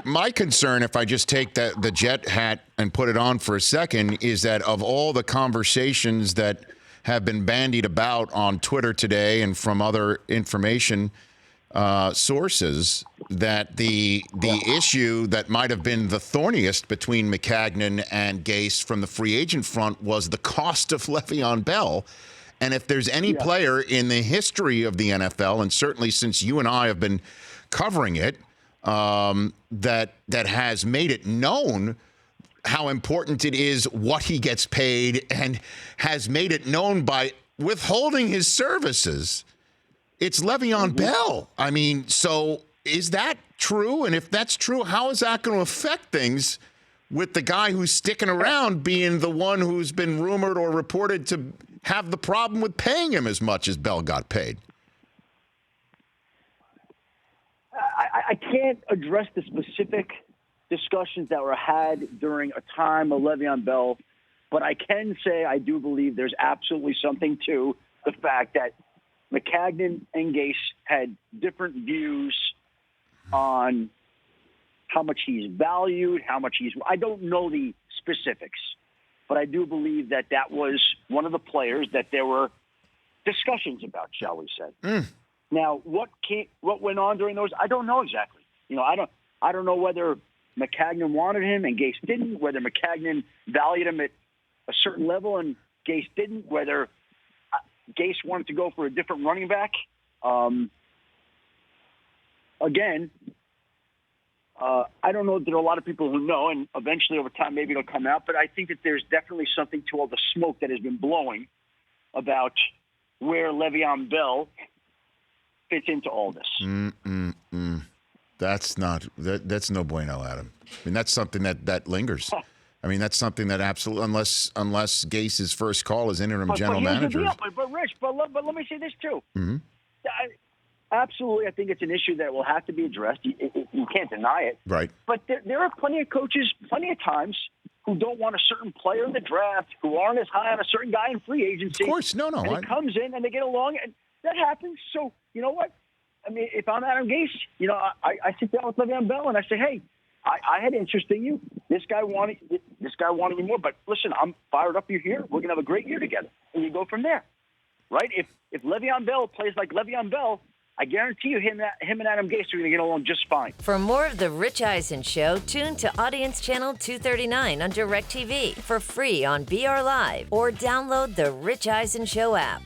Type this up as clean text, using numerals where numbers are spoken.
my concern, if I just take the Jet hat and put it on for a second, is that of all the conversations that have been bandied about on Twitter today and from other information sources, that the issue that might have been the thorniest between Maccagnan and Gase from the free agent front was the cost of Le'Veon Bell. And if there's any player in the history of the NFL, and certainly since you and I have been covering it, that has made it known how important it is what he gets paid, and has made it known by withholding his services, it's Le'Veon Bell. I mean, so is that true? And if that's true, how is that going to affect things with the guy who's sticking around being the one who's been rumored or reported to have the problem with paying him as much as Bell got paid? I can't address the specific discussions that were had during a time of Le'Veon Bell, but I can say I do believe there's absolutely something to the fact that Maccagnan and Gase had different views on how much he's valued, how much I don't know the specifics, but I do believe that was one of the players that there were discussions about, shall we say. Now, what went on during those? I don't know exactly. I don't know whether Maccagnan wanted him and Gase didn't, whether Maccagnan valued him at a certain level and Gase didn't, whether Gase wanted to go for a different running back. Again, I don't know that there are a lot of people who know, and eventually over time maybe it'll come out, but I think that there's definitely something to all the smoke that has been blowing about where Le'Veon Bell fits into all this. That's no bueno, Adam. I mean, that's something that lingers. I mean, that's something that absolutely, unless Gase's first call is interim general manager. But Rich, let me say this too. Absolutely, I think it's an issue that will have to be addressed. You can't deny it. Right. But there are plenty of coaches, plenty of times, who don't want a certain player in the draft, who aren't as high on a certain guy in free agency. Of course, no. And he comes in and they get along, and that happens. So, you know what? I mean, if I'm Adam Gase, I sit down with Le'Veon Bell and I say, hey, I had interest in you. This guy wanted you more. But listen, I'm fired up you're here. We're going to have a great year together. And you go from there, right? If Le'Veon Bell plays like Le'Veon Bell, I guarantee you him and Adam Gase are going to get along just fine. For more of The Rich Eisen Show, tune to Audience Channel 239 on DirecTV for free on BR Live or download the Rich Eisen Show app.